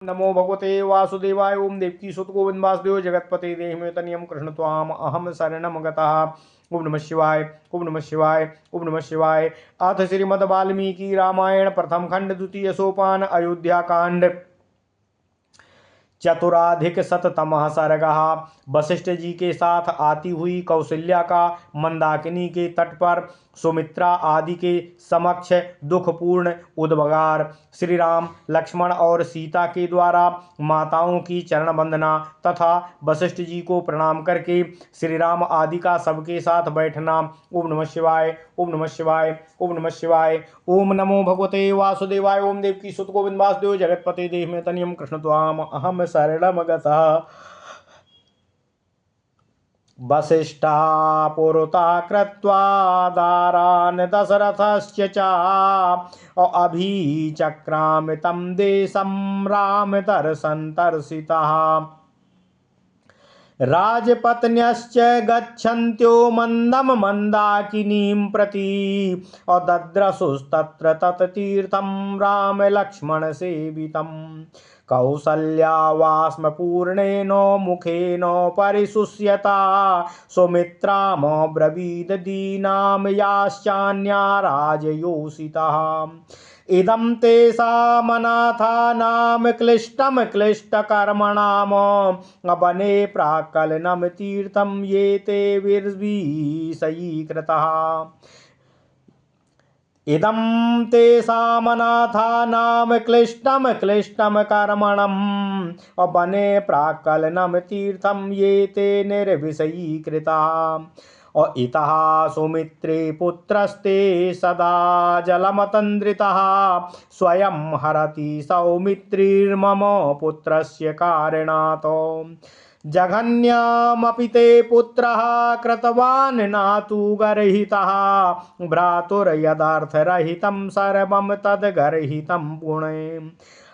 नमो भगवते वासुदेवाय। ओम देवकी सुत गोविंद वासुदेव जगतपते देहि तनियम कृष्ण त्वाम अहम शरणम गतः। ओम नमः शिवाय। ओम नमः शिवाय। ओम नमः शिवाय। अथ श्रीमद् वाल्मीकि रामायण प्रथम खंड द्वितीय सोपान अयोध्या कांड चतुराधिक शततमः सर्गः। वशिष्ठ जी के साथ आती हुई कौशल्या का मंदाकिनी के तट पर सुमित्रा आदि के समक्ष दुखपूर्ण उद्गार। श्री राम लक्ष्मण और सीता के द्वारा माताओं की चरण वंदना तथा वशिष्ठ जी को प्रणाम करके श्री राम आदि का सबके साथ बैठना। ओम नमः शिवाय। ओम नमः शिवाय। ओम नमः शिवाय। ओम नमो भगवते वासुदेवाय। ओम देवकी सुत गोविंद वासुदेव जगतपते देहि में तनियम कृष्ण त्वाम अहम शरणम गतः। वसिष्ठा पुरता कृत्वा दारान् दशरथस्य च अभिचक्रामितं देशं रामदर्शनतर्षितः। राजपत्न्यश्च गच्छन्त्यो मन्दं मन्दाकिनीं प्रति दद्रशुस्तत्र तत्तीर्थं रामलक्ष्मणसेवितम्। कौसल्यावास्मपूर्णेन मुखेन परिशुष्यता सुमित्रामब्रवीद दीनां याश्चान्या राजयोषितः। इदं तेषामनाथानां क्लिष्टं क्लिष्टकर्मणाम् वने प्राक्कलनं तीर्थं ये ते विर्विषयीकृतः। इदं तेषामनाथानां क्लिष्टं क्लिष्टं कर्मणं वने प्राक्कलनं तीर्थं ये ते निर्विषयीकृताः। इतः सुमित्रे पुत्रस्ते सदा जलमतन्द्रितः स्वयं हरति सौमित्रिर्मम पुत्रस्य कारणात्। जघन्यामपि ते पुत्रः कृतवान् नातु गर्हितः भ्रातुर्यदार्थरहितं सर्वं तद्गर्हितं पुणे।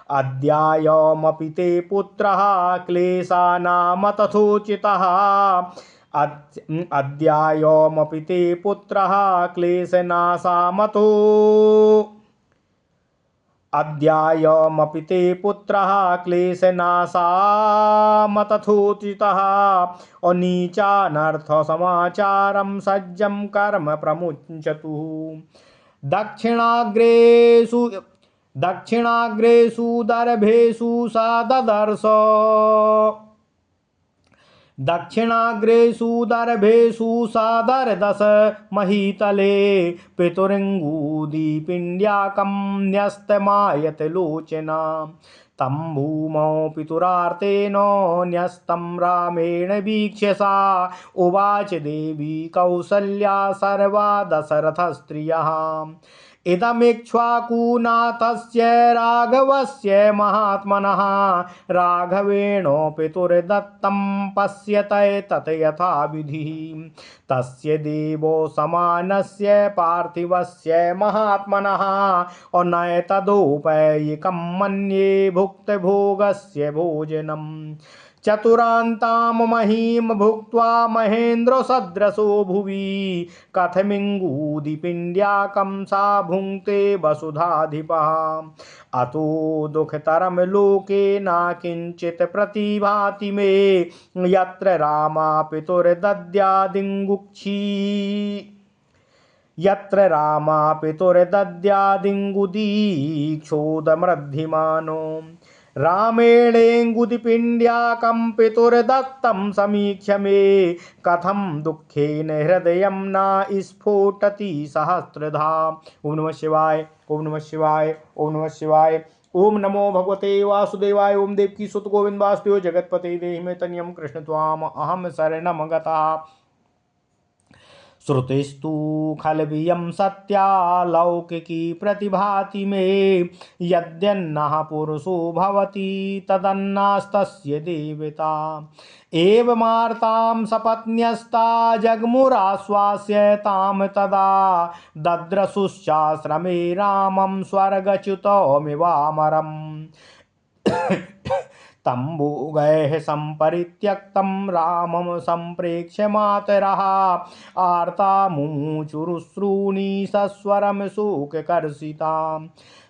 अद्यायमपि ते पुत्रः क्लेशानाम तथोचितः अद्यायमपि ते पुत्रः क्लेशनाशामतो अद्यायमपि ते पुत्रः क्लेशनाशामतथोचितः अनीचानर्थसमाचारं सज्जं कर्म प्रमुञ्चतु। दक्षिणाग्रेषु दर्भेषु स ददर्श दक्षिणाग्रेषु दर्भेषु सादरदश महीतले पितुरङ्गुदीपिण्ड्याकं न्यस्तमायत लोचना। तं भूमौ पितुरार्तेन न्यस्तं रामेण वीक्ष्य सा उवाच देवी कौसल्या सर्वा दशरथस्त्रियः। इदमिक्ष्वाकुनाथस्य राघवस्य महात्मनः राघवेण पितुर्दत्तं पश्यत तत् यथाविधिः। तस्य देवो समानस्य पार्थिवस्य महात्मनः नैतदोपैयिकं मन्ये भुक्तभोगस्य भोजनम्। चतुरान्तां महीं भुक्त्वा महेन्द्र सदृशो भुवि कथमिङ्गूदिपिण्ड्याकं सा भुङ्क्ते वसुधाधिपः। अतो दुःखतरं लोके न किञ्चित् प्रतिभाति मे यत्र रामा पितुर्दद्यादिङ्गुदीक्षोदमृद्धिमानो। रामेणेङ्गुदिपिण्ड्याकं पितुर्दत्तं समीक्ष्य मे कथं दुःखेन हृदयं न स्फोटति सहस्रधा। ओम नमः शिवाय। ओम नमः शिवाय। ओम नमः शिवाय। ओम नमो भगवते वासुदेवाय। ओम देवकी सुत गोविंद वासुदेव जगतपते देहि में तनियम कृष्ण त्वाम अहम शरणम गतः। श्रुतिस्तु खलवियं सत्या लौकिकी प्रतिभाति मे यद्यन्नः पुरुषो भवति तदन्नास्तस्य देवता। एवमार्तां सपत्न्यस्ता जग्मुराश्वास्य तां तदा दद्रशुश्चाश्रमे रामं स्वर्गच्युतमिवामरम्। तम्बुगैः सम्परित्यक्तं रामं सम्प्रेक्ष्य मातरः आर्ता मुमुचुरुश्रूणि सस्वरं शोककर्षिता।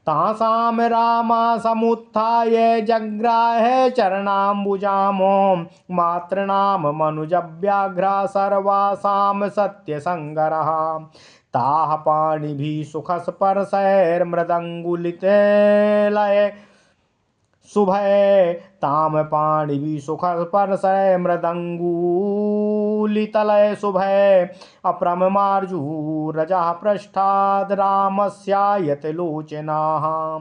तासाम रामा समुत्थाय जग्राह चरणाम्बुजामो मातृनाम मनुजव्याघ्रा सर्वासाम सत्यसंगरः ताः पाणिभिः सुखस्पर्शैर्मृदङ्गुलितलये शुभे ताम पाणिभिः सुखस्पर्शै मृदङ्गुलितलये शुभे अप्रममार्जुरजः पृष्ठाद् रामस्यायत लोचनाः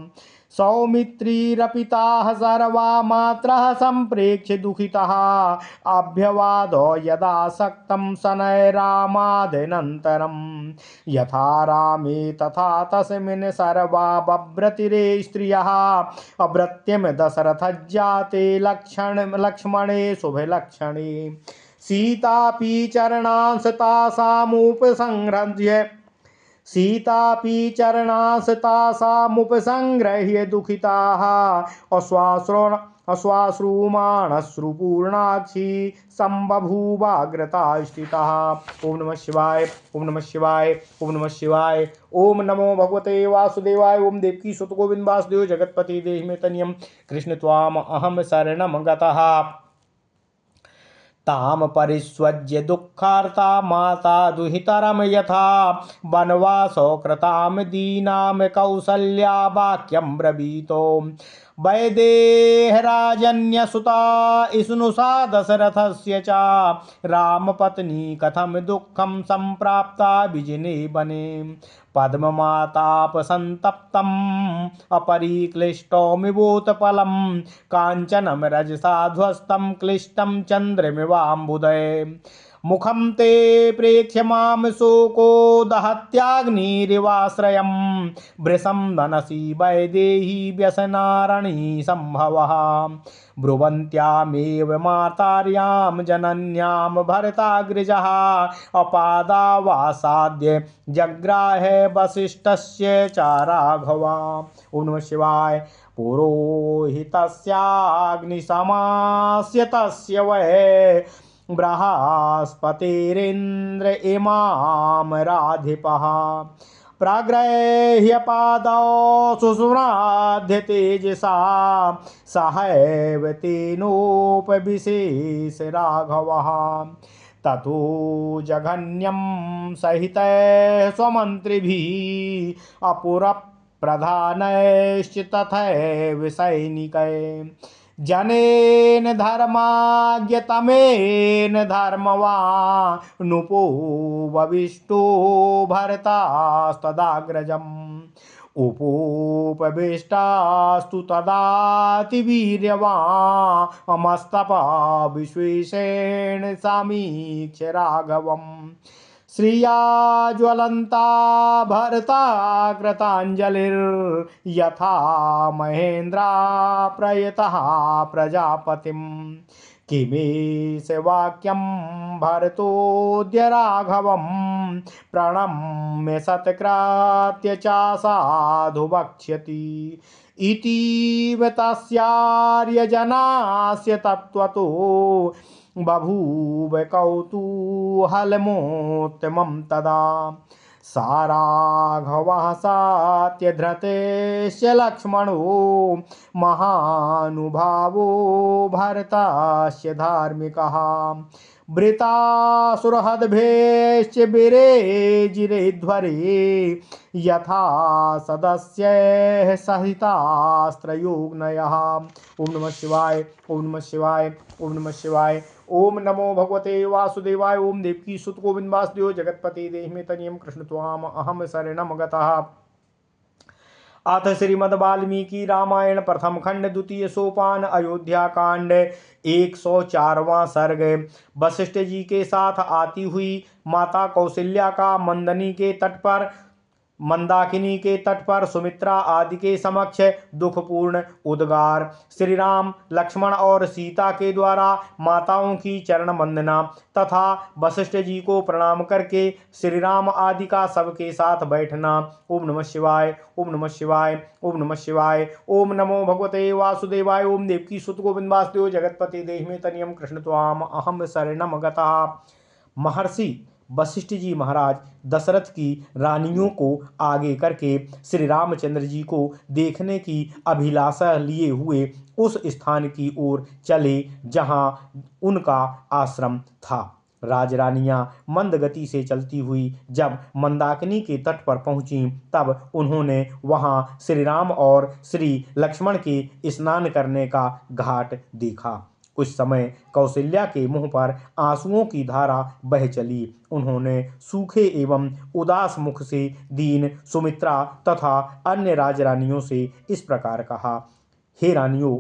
सौमित्रीरपिताः सर्वा मात्रः सम्प्रेक्ष्य दुःखितः अभ्यवादो यदासक्तं शनैः रामादनन्तरं यथा रामे तथा तस्मिन् सर्वा बभ्रतिरे स्त्रियः अभ्रत्यं दशरथज्जाते लक्ष्मणे शुभलक्षणे सीतापि चरणांस्तासामुपसंहृत्य सीतापि चरणांस्तासामुपसंगृह्य दुःखिताः अश्वाश्रुपूर्णाक्षी सम्बभूवाग्रतास्थिताः। ओम नमः शिवाय, ओम नमः शिवाय, ओम नमः शिवाय। ओम नमो भगवते वासुदेवाय। ओम देवकी सुत गोविंद वासुदेव जगत्पति देहि मे तनियम कृष्ण त्वाम अहम शरणं गतः। ताम परिस्वज्य दुःखार्ता माता दुहितरम यथा वनवासो कृताम दीनाम कौसल्या वाक्यं ब्रवीतो वैदेहराजन्यसुता इसनुषा दशरथस्य च रामपत्नी कथम दुःखं सम्प्राप्ता विजिने वने पद्ममातापसन्तप्तम् अपरिक्लिष्टोमिवोत्पलं काञ्चनं रजसा ध्वस्तं क्लिष्टं चन्द्रमिवाम्बुदये मुखं ते प्रेक्ष्य मां शोको दहत्याग्निरिवाश्रयं भृशं मनसि वैदेही व्यसनारणी सम्भवः ब्रुवन्त्यामेव मातार्यां जनन्यां भरताग्रजः अपादावासाद्य जग्राह वसिष्ठस्य च राघवा। ओम नमः शिवाय। पुरोहितस्याग्निशमास्य तस्य वै बृहस्पतिरिन्द्र इमां राधिपः प्राग्रह्य पादौ सुसुराध्य तेजसा सहैव तेनोपविशेष राघवः ततो जघन्यं सहितैः स्वमन्त्रिभिः अपुरप्रधानैश्च तथैव सैनिकैः जनेन धर्माज्ञतमेन धर्मवानुपो वविष्टो भरतास्तदाग्रजम् उपोपविष्टास्तु तदातिवीर्यवामस्तपा विश्वेशेण समीक्ष राघवम् श्रिया ज्वलन्ता भरता कृताञ्जलिर्यथा महेन्द्रा प्रयतः प्रजापतिम् किमेष वाक्यं भरतोऽद्य राघवं प्रणम्य सत्कृत्य च साधु वक्ष्यति इतीव तस्यार्यजनास्य तत्त्वतो बभूव कौतूहलमोत्तमं तदा सा राघवः सात्यधृतेश्च लक्ष्मणो महानुभावो भरतस्य धार्मिकः वृतासुरहद्भेश्च विरेजिरेध्वरे यथा सदस्यैः सहितास्त्रयोग्नयः। ओम नमः शिवाय, ओम नमः शिवाय, ओम नमः शिवाय। ओम नमो भगवते वासुदेवाय। ओम देवकी सुत गोविंद वासुदेव जगत्पति देहि मे तनियम कृष्ण त्वाम अहम शरणं गतः। अथ श्रीमद् वाल्मीकि रामायण प्रथम खंड द्वितीय सोपान अयोध्या कांड 104वां सर्ग। वशिष्ठ जी के साथ आती हुई माता कौशल्या का मंदाकिनी के तट पर सुमित्रा आदि के समक्ष दुखपूर्ण उद्गार। श्री राम, लक्ष्मण और सीता के द्वारा माताओं की चरण वंदना तथा वशिष्ठ जी को प्रणाम करके श्री राम आदि का सबके साथ बैठना। ओम नमः शिवाय, ओम नमः शिवाय, ओम नमः शिवाय। ओम नमो भगवते वासुदेवाय। ओम देवकी सुत गोविंद वासुदेव जगत्पति देहि मे तनियम कृष्ण त्वाम अहम शरणं गतः। महर्षि वशिष्ठ जी महाराज दशरथ की रानियों को आगे करके श्री रामचंद्र जी को देखने की अभिलाषा लिए हुए उस स्थान की ओर चले जहां उनका आश्रम था। राजरानियां मंद गति से चलती हुई जब मंदाकिनी के तट पर पहुंची तब उन्होंने वहां श्री राम और श्री लक्ष्मण के स्नान करने का घाट देखा। उस समय कौशल्या के मुंह पर आंसुओं की धारा बह चली। उन्होंने सूखे एवं उदास मुख से दीन सुमित्रा तथा अन्य राजरानियों से इस प्रकार कहा, हे रानियों,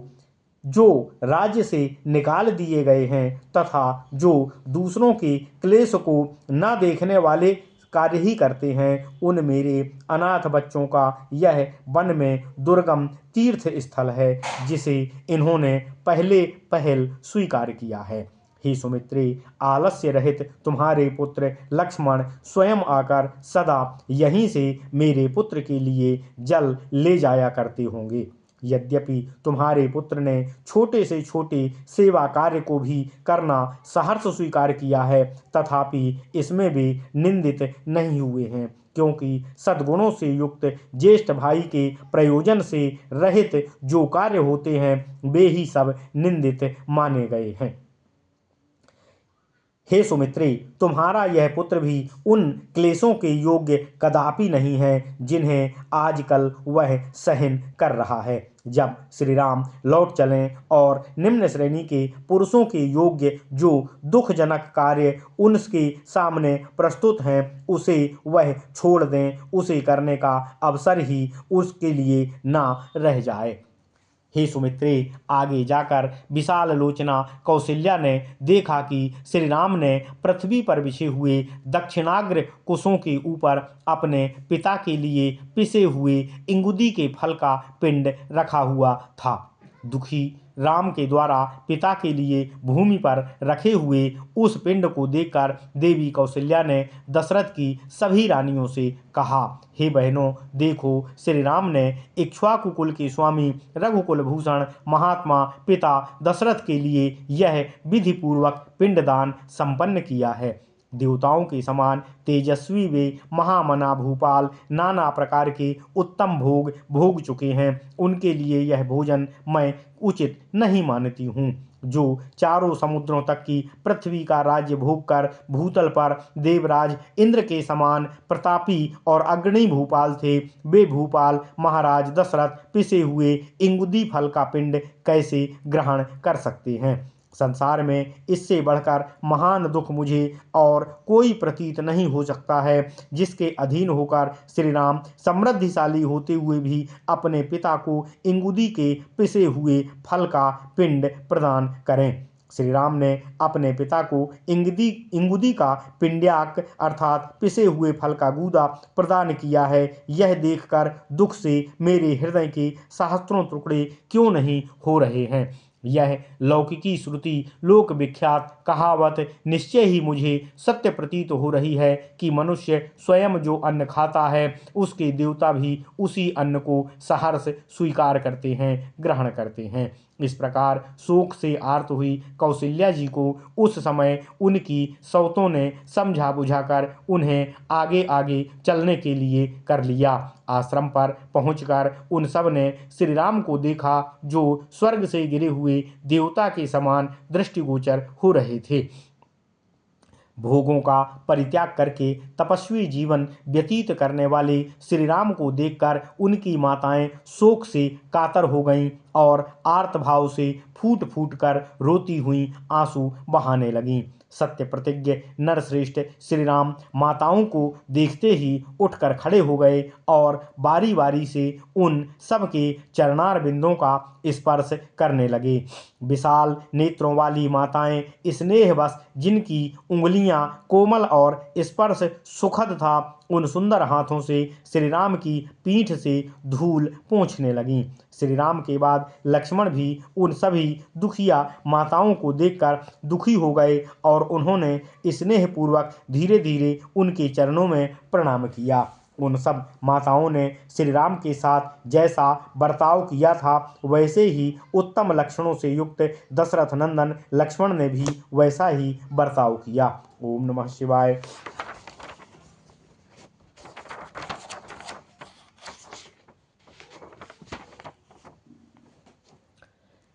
जो राज्य से निकाल दिए गए हैं तथा जो दूसरों के क्लेश को न देखने वाले कार्य ही करते हैं, उन मेरे अनाथ बच्चों का यह वन में दुर्गम तीर्थ स्थल है जिसे इन्होंने पहले पहल स्वीकार किया है। हे सुमित्रे, आलस्य रहित तुम्हारे पुत्र लक्ष्मण स्वयं आकर सदा यहीं से मेरे पुत्र के लिए जल ले जाया करते होंगे। यद्यपि तुम्हारे पुत्र ने छोटे से छोटे सेवा कार्य को भी करना सहर्ष स्वीकार किया है, तथापि इसमें भी निंदित नहीं हुए हैं, क्योंकि सद्गुणों से युक्त ज्येष्ठ भाई के प्रयोजन से रहित जो कार्य होते हैं वे ही सब निंदित माने गए हैं। हे सुमित्रे, तुम्हारा यह पुत्र भी उन क्लेशों के योग्य कदापि नहीं है जिन्हें आजकल वह सहन कर रहा है। जब श्री राम लौट चलें और निम्न श्रेणी के पुरुषों के योग्य जो दुखजनक कार्य उनके सामने प्रस्तुत हैं उसे वह छोड़ दें, उसे करने का अवसर ही उसके लिए ना रह जाए। हे सुमित्रे, आगे जाकर विशाल लोचना कौशल्या ने देखा कि श्री राम ने पृथ्वी पर बिछे हुए दक्षिणाग्र कुशों के ऊपर अपने पिता के लिए पिसे हुए इंगुदी के फल का पिंड रखा हुआ था। दुखी राम के द्वारा पिता के लिए भूमि पर रखे हुए उस पिंड को देखकर देवी कौशल्या ने दशरथ की सभी रानियों से कहा, हे बहनों, देखो, श्री राम ने इक्ष्वाकु कुल के स्वामी रघुकुल भूषण महात्मा पिता दशरथ के लिए यह विधि पूर्वक पिंडदान संपन्न किया है। देवताओं के समान तेजस्वी वे महामना भूपाल नाना प्रकार के उत्तम भोग भोग चुके हैं, उनके लिए यह भोजन मैं उचित नहीं मानती हूँ। जो चारों समुद्रों तक की पृथ्वी का राज्य भोग कर भूतल पर देवराज इंद्र के समान प्रतापी और अग्रणी भूपाल थे, वे भूपाल महाराज दशरथ पिसे हुए इंगुदी फल का पिंड कैसे ग्रहण कर सकते हैं। संसार में इससे बढ़कर महान दुख मुझे और कोई प्रतीत नहीं हो सकता है, जिसके अधीन होकर श्री राम समृद्धिशाली होते हुए भी अपने पिता को इंगुदी के पिसे हुए फल का पिंड प्रदान करें। श्री राम ने अपने पिता को इंगुदी का पिंड्याक अर्थात पिसे हुए फल का गूदा प्रदान किया है। यह देखकर दुख से मेरे हृदय के सहस्त्रों टुकड़े क्यों नहीं हो रहे हैं। यह लौकिकी श्रुति लोक विख्यात कहावत निश्चय ही मुझे सत्य प्रतीत हो रही है कि मनुष्य स्वयं जो अन्न खाता है उसके देवता भी उसी अन्न को सहर्ष स्वीकार करते हैं, ग्रहण करते हैं। इस प्रकार शोक से आर्त हुई कौशल्या जी को उस समय उनकी सौतों ने समझा बुझाकर उन्हें आगे आगे चलने के लिए कर लिया। आश्रम पर पहुंचकर उन सब ने श्री राम को देखा जो स्वर्ग से गिरे हुए देवता के समान दृष्टिगोचर हो रहे थे। भोगों का परित्याग करके तपस्वी जीवन व्यतीत करने वाले श्री राम को देखकर उनकी माताएं शोक से कातर हो गईं और आर्त भाव से फूट फूट कर रोती हुई आंसू बहाने लगीं। सत्य प्रतिज्ञ नरश्रेष्ठ श्री राम माताओं को देखते ही उठकर खड़े हो गए और बारी बारी से उन सब के चरणार बिंदों का स्पर्श करने लगे। विशाल नेत्रों वाली माताएं स्नेहवश जिनकी उंगलियां कोमल और स्पर्श सुखद था, उन सुंदर हाथों से श्री राम की पीठ से धूल पोंछने लगीं। श्री राम के बाद लक्ष्मण भी उन सभी दुखिया माताओं को देखकर दुखी हो गए और उन्होंने स्नेहपूर्वक धीरे धीरे उनके चरणों में प्रणाम किया। उन सब माताओं ने श्री राम के साथ जैसा बर्ताव किया था वैसे ही उत्तम लक्षणों से युक्त दशरथ नंदन लक्ष्मण ने भी वैसा ही बर्ताव किया। ओम नमः शिवाय।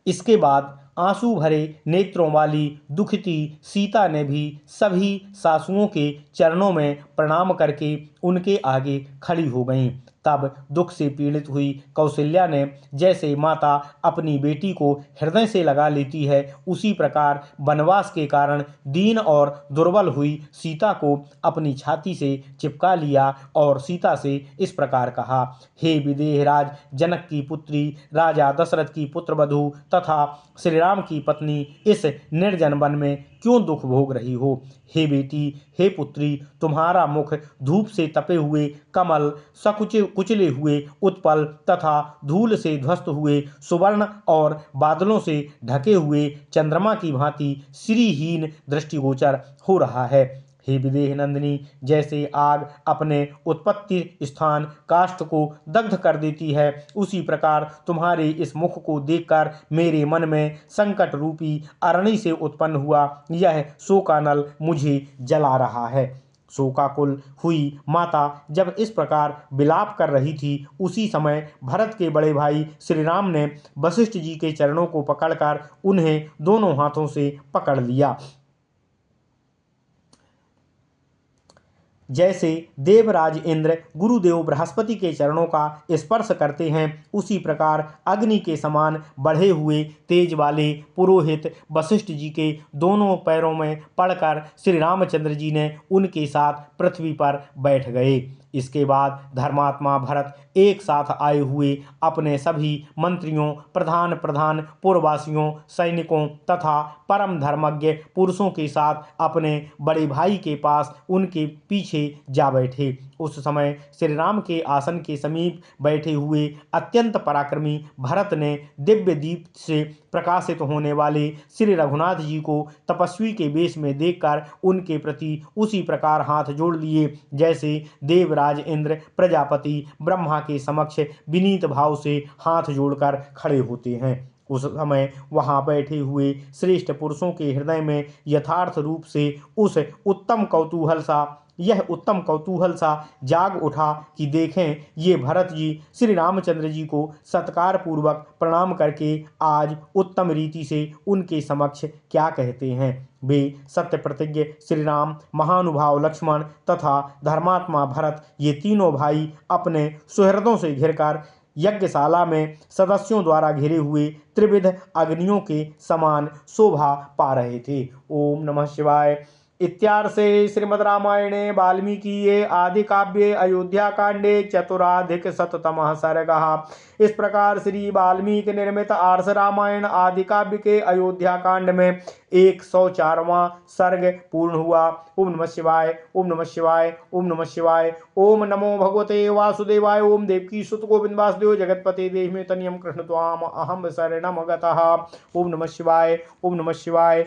इसके बाद आंसू भरे नेत्रों वाली दुखती सीता ने भी सभी सासुओं के चरणों में प्रणाम करके उनके आगे खड़ी हो गईं। तब दुख से पीड़ित हुई कौशल्या ने जैसे माता अपनी बेटी को हृदय से लगा लेती है उसी प्रकार वनवास के कारण दीन और दुर्बल हुई सीता को अपनी छाती से चिपका लिया और सीता से इस प्रकार कहा, हे विदेहराज जनक की पुत्री, राजा दशरथ की पुत्रवधू तथा श्री राम की पत्नी, इस निर्जन वन में क्यों दुख भोग रही हो। हे बेटी, हे पुत्री, तुम्हारा मुख धूप से तपे हुए कमल, सकुचे कुचले हुए उत्पल तथा धूल से ध्वस्त हुए सुवर्ण और बादलों से ढके हुए चंद्रमा की भांति श्रीहीन दृष्टिगोचर हो रहा है। हे विदेह नंदिनी, जैसे आग अपने उत्पत्ति स्थान काष्ठ को दग्ध कर देती है उसी प्रकार तुम्हारे इस मुख को देखकर मेरे मन में संकट रूपी अरणि से उत्पन्न हुआ यह शोकानल मुझे जला रहा है। शोकाकुल हुई माता जब इस प्रकार विलाप कर रही थी उसी समय भरत के बड़े भाई श्री राम ने वशिष्ठ जी के चरणों को पकड़कर उन्हें दोनों हाथों से पकड़ लिया। जैसे देवराज इंद्र गुरुदेव बृहस्पति के चरणों का स्पर्श करते हैं उसी प्रकार अग्नि के समान बढ़े हुए तेज वाले पुरोहित वशिष्ठ जी के दोनों पैरों में पड़कर श्री रामचंद्र जी ने उनके साथ पृथ्वी पर बैठ गए। इसके बाद धर्मात्मा भरत एक साथ आए हुए अपने सभी मंत्रियों, प्रधान पुरवासियों, सैनिकों तथा परम धर्मज्ञ पुरुषों के साथ अपने बड़े भाई के पास उनके पीछे जा बैठे। उस समय श्री राम के आसन के समीप बैठे हुए अत्यंत पराक्रमी भरत ने दिव्य दीप से प्रकाशित होने वाले श्री रघुनाथ जी को तपस्वी के वेश में देखकर उनके प्रति उसी प्रकार हाथ जोड़ लिए जैसे देवराज इंद्र प्रजापति ब्रह्मा के समक्ष विनीत भाव से हाथ जोड़कर खड़े होते हैं। उस समय वहां बैठे हुए श्रेष्ठ पुरुषों के हृदय में यथार्थ रूप से यह उत्तम कौतूहल सा जाग उठा कि देखें ये भरत जी श्री रामचंद्र जी को सत्कार पूर्वक प्रणाम करके आज उत्तम रीति से उनके समक्ष क्या कहते हैं। वे सत्य प्रतिज्ञ श्री राम, महानुभाव लक्ष्मण तथा धर्मात्मा भरत ये तीनों भाई अपने सुहृदों से घिरकर यज्ञशाला में सदस्यों द्वारा घिरे हुए त्रिविध अग्नियों के समान शोभा पा रहे थे। ओम नमः शिवाय। इत्यार्षे श्रीमद् रामायणे वाल्मीकिये आदि काव्ये अयोध्या कांडे चतुराधिक शततमः सर्गः। इस प्रकार श्री वाल्मीकि निर्मित आर्ष रामायण आदि काव्य के अयोध्या कांड में 104वां सर्ग पूर्ण हुआ। ओम नमः शिवाय, ओम नमः शिवाय, ओम नमः शिवाय। ओम नमो भगवते वासुदेवाय। ओम देवकी सुत गोविंद वासुदेव जगतपते देहि में तनियम कृष्ण त्वाम अहम शरणम गतः। ओम नमः शिवाय, ओम नमः शिवाय।